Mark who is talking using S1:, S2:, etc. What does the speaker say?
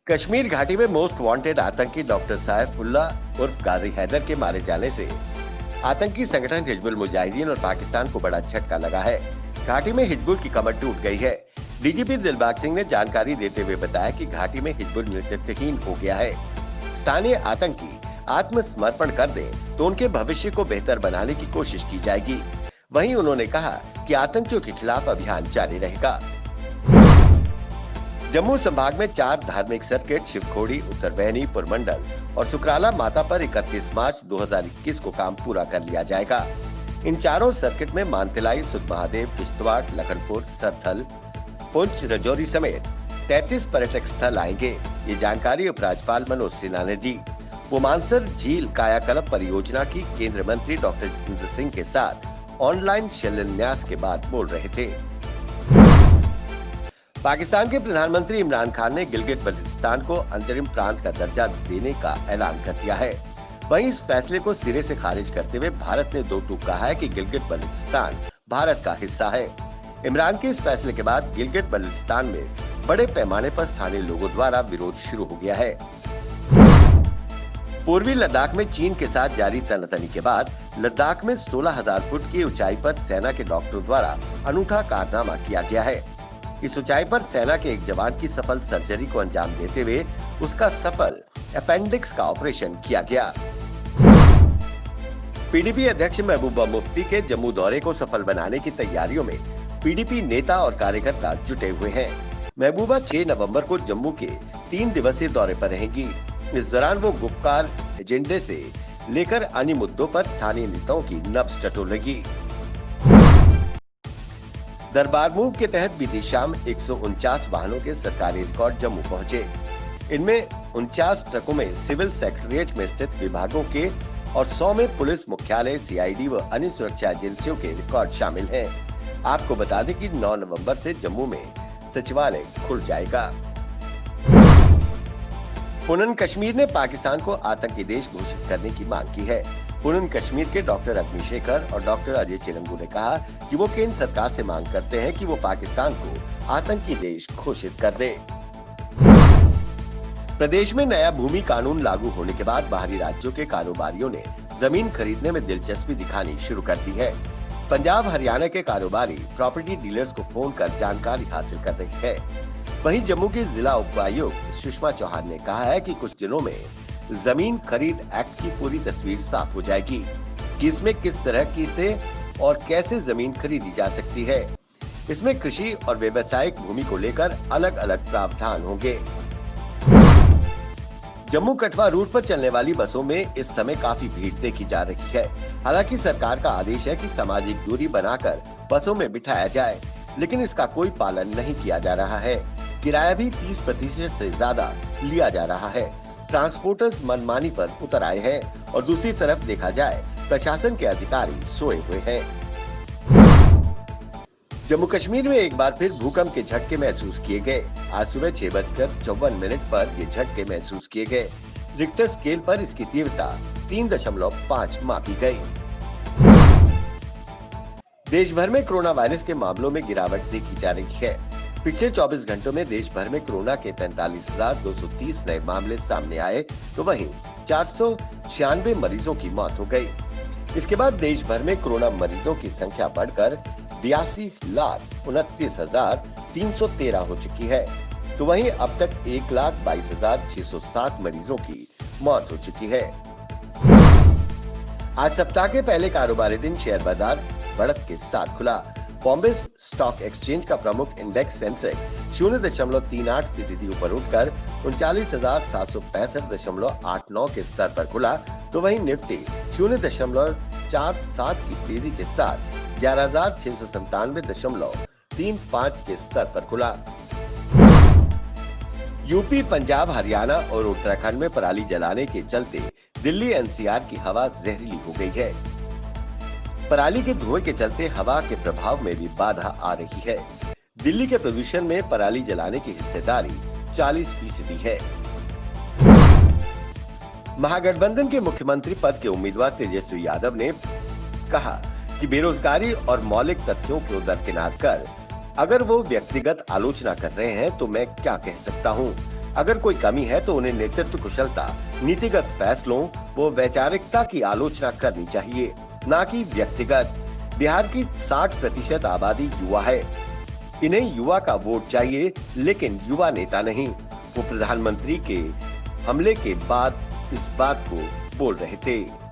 S1: कश्मीर घाटी में most wanted आतंकी डॉक्टर साइफुल्लाह उर्फ गाजी हैदर के मारे जाने से आतंकी संगठन हिजबुल मुजाहिदीन और पाकिस्तान को बड़ा झटका लगा है। घाटी में हिजबुल की कमर टूट गई है। डीजीपी दिलबाग सिंह ने जानकारी देते हुए बताया कि घाटी में हिजबुल नेतृत्वहीन हो गया है। स्थानीय आतंकी आत्मसमर्पण कर दें तो उनके भविष्य को बेहतर बनाने की कोशिश की जाएगी। वहीं उन्होंने कहा कि आतंकियों के खिलाफ अभियान जारी रहेगा। जम्मू संभाग में 4 धार्मिक सर्किट शिवखोड़ी, उत्तरबैनी, पुरमंडल और सुकराला माता पर 31 मार्च 2021 को काम पूरा कर लिया जाएगा। इन चारों सर्किट में मानतलाई, सुध महादेव, किश्तवाड़, लखनपुर, सरथल, पुंछ, रजौरी समेत 33 पर्यटक स्थल आएंगे। ये जानकारी उपराज्यपाल मनोज सिन्हा ने दी। वो मानसर झील कायाकल्प परियोजना की केंद्रीय मंत्री डॉक्टर जितेंद्र सिंह के साथ ऑनलाइन शिलान्यास के बाद बोल रहे थे। पाकिस्तान के प्रधानमंत्री इमरान खान ने गिलगित बल्टिस्तान को अंतरिम प्रांत का दर्जा देने का ऐलान कर दिया है। वहीं इस फैसले को सिरे से खारिज करते हुए भारत ने दो टूक कहा है कि गिलगित बल्टिस्तान भारत का हिस्सा है। इमरान के इस फैसले के बाद गिलगित बल्टिस्तान में बड़े पैमाने पर स्थानीय लोगों द्वारा विरोध शुरू हो गया है। पूर्वी लद्दाख में चीन के साथ जारी तनातनी के बाद लद्दाख में 16,000 फुट की ऊंचाई पर सेना के डॉक्टरों द्वारा अनूठा कारनामा किया गया है। इस ऊंचाई पर सेना के एक जवान की सफल सर्जरी को अंजाम देते हुए उसका सफल अपेंडिक्स का ऑपरेशन किया गया। पीडीपी अध्यक्ष महबूबा मुफ्ती के जम्मू दौरे को सफल बनाने की तैयारियों में पीडीपी नेता और कार्यकर्ता जुटे हुए हैं। महबूबा 6 नवंबर को जम्मू के 3 दिवसीय दौरे पर रहेंगी। इस दौरान वो गुपकार एजेंडे से लेकर अन्य मुद्दों पर स्थानीय नेताओं की नब्ज टटोलेगी। दरबार मूव के तहत बीती शाम 149 वाहनों के सरकारी रिकॉर्ड जम्मू पहुंचे। इनमें 49 ट्रकों में सिविल सेक्रेटरिएट में स्थित विभागों के और 100 में पुलिस मुख्यालय, सीआईडी व अन्य सुरक्षा एजेंसियों के रिकॉर्ड शामिल हैं। आपको बता दें कि 9 नवंबर से जम्मू में सचिवालय खुल जाएगा। पुनन कश्मीर ने पाकिस्तान को आतंकी देश घोषित करने की मांग की है। पुनन कश्मीर के डॉक्टर अग्निशेखर और डॉक्टर अजय चिलंगू ने कहा कि वो केंद्र सरकार से मांग करते हैं कि वो पाकिस्तान को आतंकी देश घोषित कर दे। प्रदेश में नया भूमि कानून लागू होने के बाद बाहरी राज्यों के कारोबारियों ने जमीन खरीदने में दिलचस्पी दिखानी शुरू कर दी है। पंजाब, हरियाणा के कारोबारी प्रॉपर्टी डीलर्स को फोन कर जानकारी हासिल कर रहे हैं। वहीं जम्मू की जिला उपायुक्त सुषमा चौहान ने कहा है कि कुछ दिनों में जमीन खरीद एक्ट की पूरी तस्वीर साफ हो जाएगी कि इसमें किस तरह की से और कैसे जमीन खरीदी जा सकती है। इसमें कृषि और व्यावसायिक भूमि को लेकर अलग अलग प्रावधान होंगे। जम्मू कठवा रूट पर चलने वाली बसों में इस समय काफी भीड़ देखी जा रही है। हालांकि सरकार का आदेश है कि सामाजिक दूरी बनाकर बसों में बिठाया जाए, लेकिन इसका कोई पालन नहीं किया जा रहा है। किराया भी 30% से ज्यादा लिया जा रहा है। ट्रांसपोर्टर्स मनमानी पर उतर आए हैं और दूसरी तरफ देखा जाए प्रशासन के अधिकारी सोए हुए हैं। जम्मू कश्मीर में एक बार फिर भूकंप के झटके महसूस किए गए। आज सुबह 6:54 पर ये झटके महसूस किए गए। रिक्टर स्केल पर इसकी तीव्रता 3.5 मापी गई। देश भर में कोरोना वायरस के मामलों में गिरावट देखी जा रही है। पिछले 24 घंटों में देश भर में कोरोना के 45,230 नए मामले सामने आए, तो वहीं 496 मरीजों की मौत हो गई। इसके बाद देश भर में कोरोना मरीजों की संख्या बढ़कर 82,29,313 हो चुकी है, तो वहीं अब तक 1,22,607 मरीजों की मौत हो चुकी है। आज सप्ताह के पहले कारोबारी दिन शेयर बाजार बढ़त के साथ खुला। बॉम्बे स्टॉक एक्सचेंज का प्रमुख इंडेक्स सेंसेक्स 0.38% ऊपर उठकर 39,765.89 के स्तर पर खुला, तो वहीं निफ्टी 0.47 की तेजी के साथ 11,697.35 के स्तर पर खुला। यूपी, पंजाब, हरियाणा और उत्तराखंड में पराली जलाने के चलते दिल्ली एनसीआर की हवा जहरीली हो गई है। पराली के धुएं के चलते हवा के प्रभाव में भी बाधा आ रही है। दिल्ली के प्रदूषण में पराली जलाने की हिस्सेदारी 40% है। महागठबंधन के मुख्यमंत्री पद के उम्मीदवार तेजस्वी यादव ने कहा कि बेरोजगारी और मौलिक तथ्यों को दरकिनार कर अगर वो व्यक्तिगत आलोचना कर रहे हैं तो मैं क्या कह सकता हूं। अगर कोई कमी है तो उन्हें नेतृत्व कुशलता, नीतिगत फैसलों व वैचारिकता की आलोचना करनी चाहिए, न कि व्यक्तिगत। बिहार की 60% आबादी युवा है। इन्हें युवा का वोट चाहिए, लेकिन युवा नेता नहीं। वो प्रधानमंत्री के हमले के बाद इस बात को बोल रहे थे।